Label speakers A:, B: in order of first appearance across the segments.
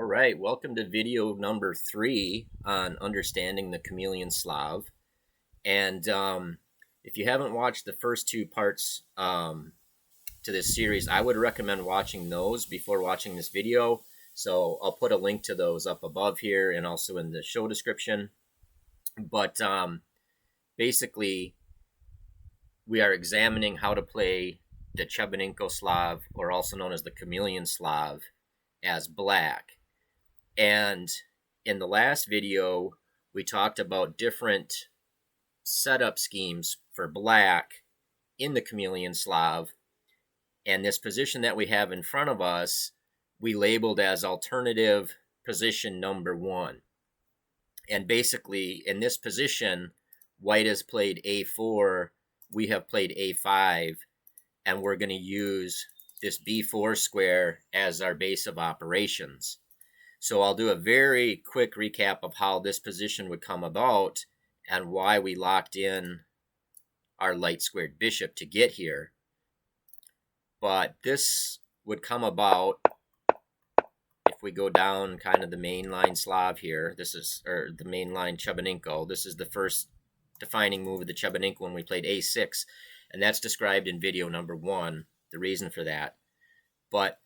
A: right, welcome to video number 3 on understanding the Chameleon Slav. And if you haven't watched the first two parts to this series, I would recommend watching those before watching this video. So I'll put a link to those up above here and also in the show description. But basically, we are examining how to play the Chebanenko Slav, or also known as the Chameleon Slav, as black. And in the last video, we talked about different setup schemes for black in the Chameleon Slav. And this position that we have in front of us, we labeled as alternative position number 1. And basically, in this position, white has played A4, we have played A5, and we're going to use this B4 square as our base of operations. So I'll do a very quick recap of how this position would come about and why we locked in our light squared bishop to get here. But this would come about if we go down kind of the main line Slav here. This is, or the main line Chebanenko. This is the first defining move of the Chebanenko when we played A6. And that's described in video number 1, the reason for that. But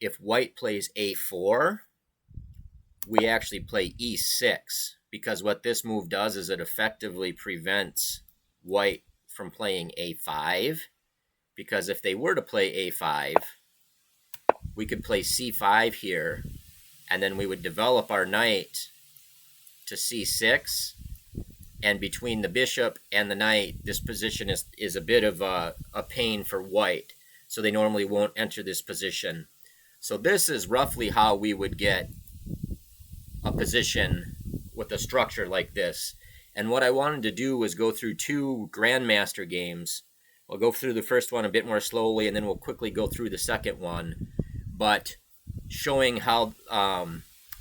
A: if white plays A4, we actually play E6, because what this move does is it effectively prevents white from playing A5, because if they were to play A5, we could play C5 here, and then we would develop our knight to C6, and between the bishop and the knight, this position is a bit of a pain for white, so they normally won't enter this position. So this is roughly how we would get a position with a structure like this. And what I wanted to do was go through 2 Grandmaster games. We'll go through the first one a bit more slowly, and then we'll quickly go through the second one. But showing how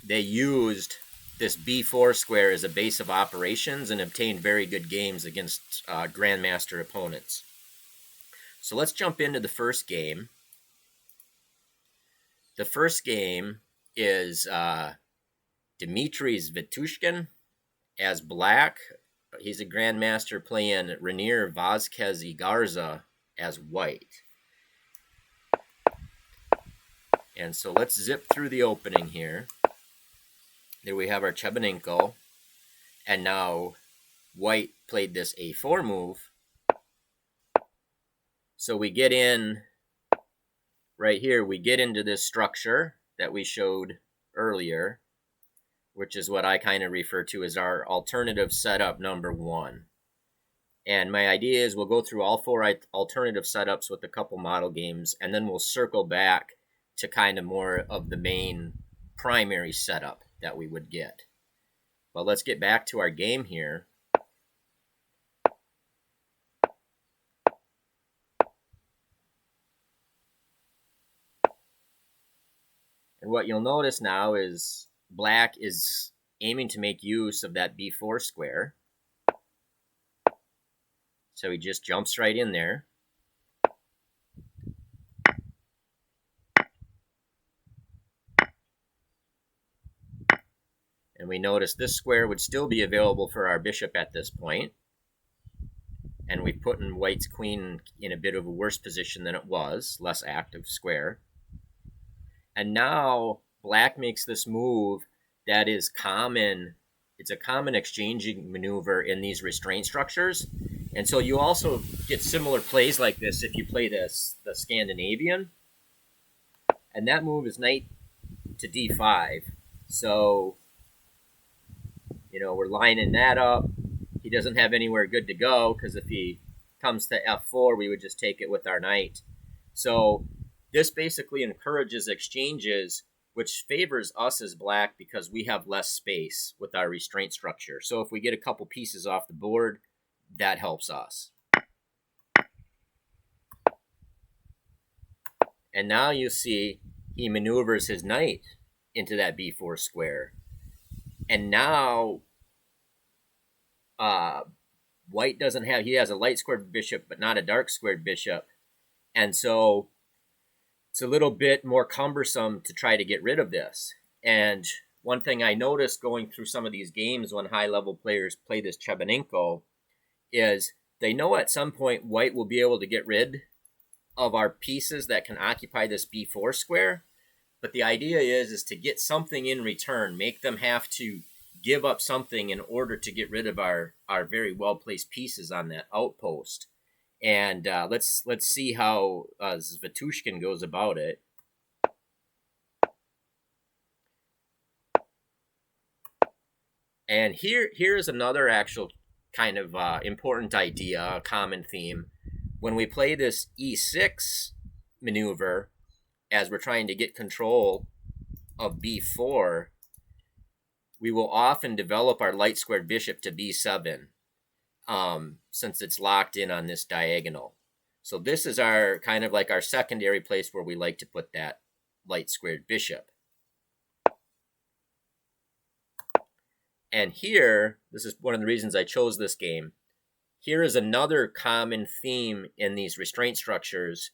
A: they used this B4 square as a base of operations and obtained very good games against Grandmaster opponents. So let's jump into the first game. The first game is Dmitry Svitushkin as black. He's a grandmaster playing Rainier Vasquez Igarza as white. And so let's zip through the opening here. There we have our Chebanenko. And now white played this A4 move. So we get in right here, we get into this structure that we showed earlier, which is what I kind of refer to as our alternative setup number 1. And my idea is we'll go through all 4 alternative setups with a couple model games, and then we'll circle back to kind of more of the main primary setup that we would get. But let's get back to our game here. And what you'll notice now is black is aiming to make use of that B4 square. So he just jumps right in there. And we notice this square would still be available for our bishop at this point. And we've put in white's queen in a bit of a worse position than it was, less active square. And now black makes this move that is common. It's a common exchanging maneuver in these restraint structures. And so you also get similar plays like this if you play the Scandinavian. And that move is knight to D5. So, we're lining that up. He doesn't have anywhere good to go, because if he comes to F4, we would just take it with our knight. So this basically encourages exchanges, which favors us as black because we have less space with our restraint structure. So if we get a couple pieces off the board, that helps us. And now you see he maneuvers his knight into that B4 square. And now white doesn't have, he has a light squared bishop, but not a dark squared bishop. And so it's a little bit more cumbersome to try to get rid of this. And one thing I noticed going through some of these games when high-level players play this Chebanenko is they know at some point white will be able to get rid of our pieces that can occupy this b4 square. But the idea is to get something in return, make them have to give up something in order to get rid of our very well-placed pieces on that outpost. And let's see how Svatushkin goes about it. And here's another actual kind of important idea, a common theme. When we play this e6 maneuver, as we're trying to get control of b4, we will often develop our light squared bishop to b7, since it's locked in on this diagonal. So this is our kind of like our secondary place where we like to put that light squared bishop. And here, this is one of the reasons I chose this game. Here is another common theme in these restraint structures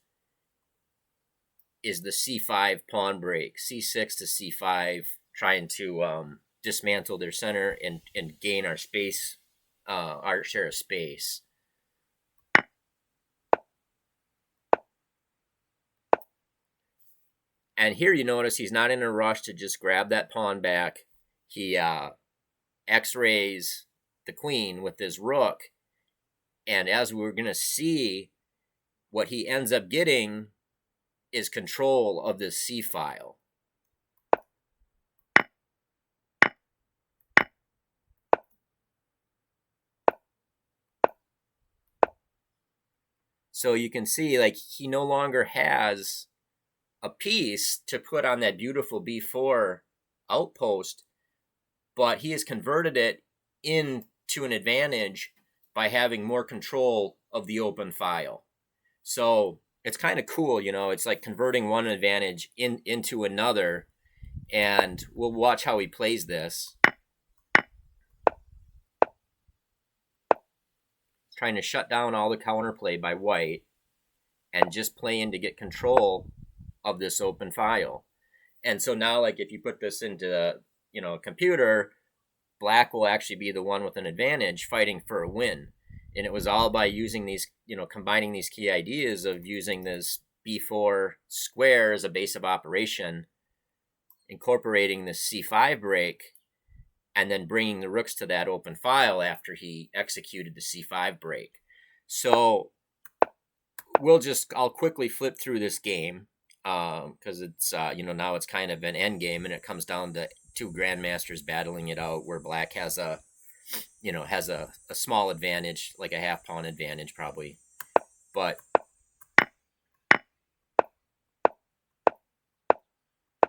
A: is the c5 pawn break, c6 to c5, trying to dismantle their center and gain our space, our share of space. And here you notice he's not in a rush to just grab that pawn back. He x-rays the queen with his rook. And as we're going to see, what he ends up getting is control of this C file. So you can see, like, he no longer has a piece to put on that beautiful b4 outpost, but he has converted it into an advantage by having more control of the open file. So it's kind of cool, you know, it's like converting one advantage into another, and we'll watch how he plays this. Trying to shut down all the counterplay by white and just play in to get control of this open file. And so now, like, if you put this into, you know, a computer, black will actually be the one with an advantage fighting for a win. And it was all by using these, you know, combining these key ideas of using this b4 square as a base of operation, incorporating this c5 break, and then bringing the rooks to that open file after he executed the c5 break. So I'll quickly flip through this game because it's, you know, now it's kind of an end game, and it comes down to two grandmasters battling it out, where black has a, you know, has a small advantage, like a half pawn advantage probably. But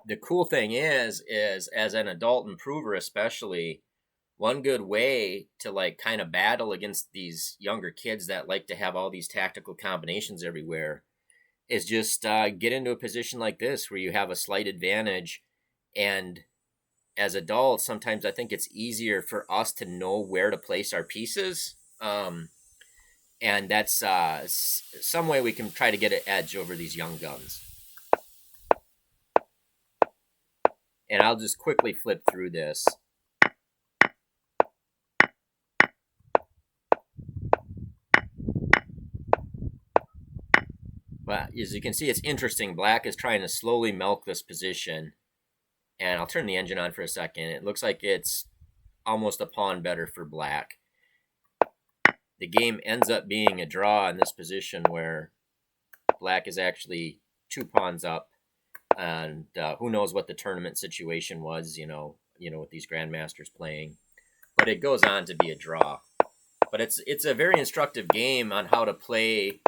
A: the cool thing is as an adult improver especially, one good way to, like, kind of battle against these younger kids that like to have all these tactical combinations everywhere is just get into a position like this where you have a slight advantage. And as adults, sometimes I think it's easier for us to know where to place our pieces. And that's some way we can try to get an edge over these young guns. And I'll just quickly flip through this. But as you can see, it's interesting. Black is trying to slowly milk this position. And I'll turn the engine on for a second. It looks like it's almost a pawn better for black. The game ends up being a draw in this position where black is actually 2 pawns up. And who knows what the tournament situation was, you know, with these grandmasters playing. But it goes on to be a draw. But it's a very instructive game on how to play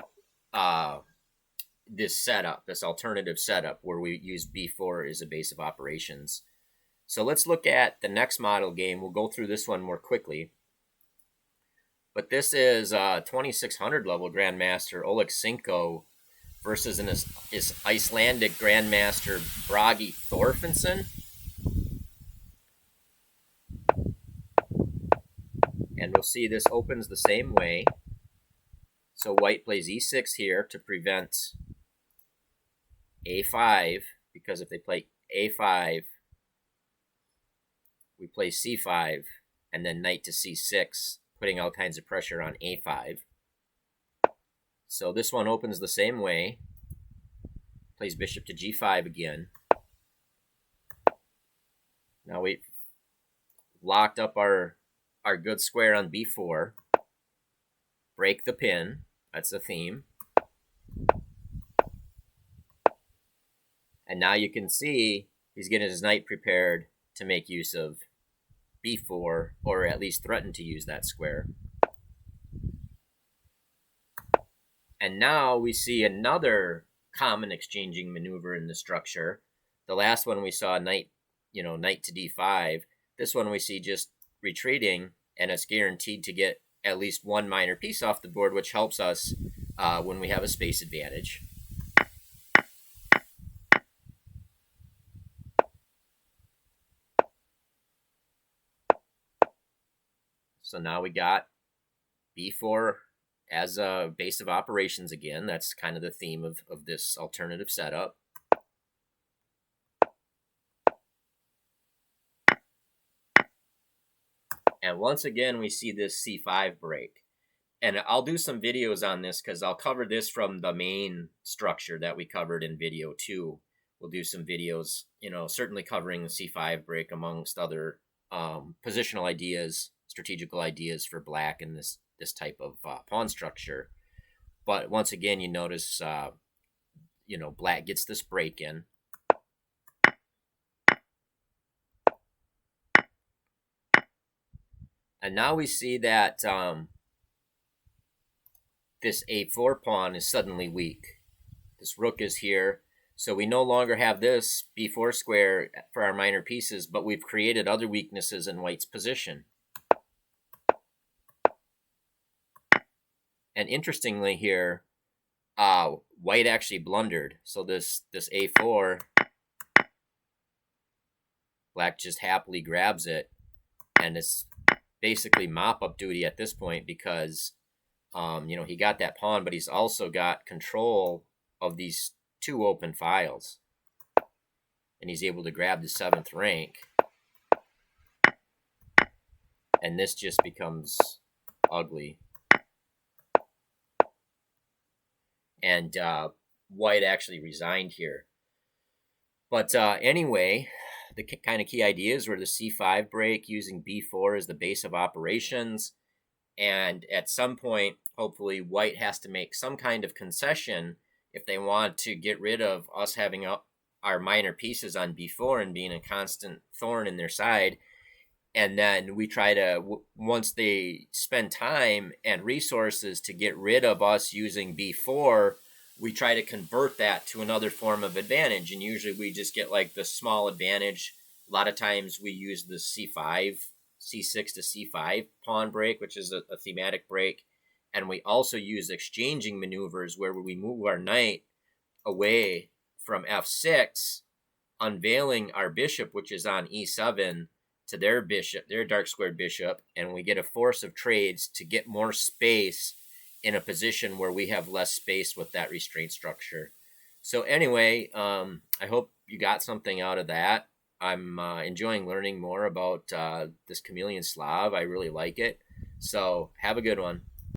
A: this setup, this alternative setup where we use b4 as a base of operations. So let's look at the next model game. We'll go through this one more quickly. But this is 2600 level Grandmaster Oleksinko versus his Icelandic Grandmaster Bragi Thorfinnsson. And we'll see this opens the same way. So white plays e6 here to prevent a5, because if they play a5, we play c5, and then knight to c6, putting all kinds of pressure on a5. So this one opens the same way. Plays bishop to g5 again. Now we locked up our good square on b4. Break the pin. That's the theme. And now you can see he's getting his knight prepared to make use of b4, or at least threaten to use that square. And now we see another common exchanging maneuver in the structure. The last one we saw knight to d5. This one we see just retreating, and it's guaranteed to get at least one minor piece off the board, which helps us when we have a space advantage. So now we got b4 as a base of operations again. That's kind of the theme of this alternative setup. And once again, we see this c5 break. And I'll do some videos on this because I'll cover this from the main structure that we covered in video 2. We'll do some videos, certainly covering the c5 break amongst other positional ideas, strategical ideas for black in this type of pawn structure. But once again, you notice, black gets this break in. And now we see that this a4 pawn is suddenly weak. This rook is here. So we no longer have this b4 square for our minor pieces, but we've created other weaknesses in white's position. And interestingly here, white actually blundered. So this a4, black just happily grabs it, and it's basically mop-up duty at this point because, he got that pawn, but he's also got control of these 2 open files. And he's able to grab the 7th rank. And this just becomes ugly. And white actually resigned here. But anyway, the kind of key ideas were the c5 break, using b4 as the base of operations. And at some point, hopefully, white has to make some kind of concession if they want to get rid of us having our minor pieces on b4 and being a constant thorn in their side. And then we try to, once they spend time and resources to get rid of us using b4, we try to convert that to another form of advantage. And usually we just get like the small advantage. A lot of times we use the c5, c6 to c5 pawn break, which is a thematic break. And we also use exchanging maneuvers where we move our knight away from f6, unveiling our bishop, which is on e7, to their bishop, their dark squared bishop, and we get a force of trades to get more space in a position where we have less space with that restraint structure. So anyway, I hope you got something out of that. I'm enjoying learning more about this Chameleon Slav. I really like it. So have a good one.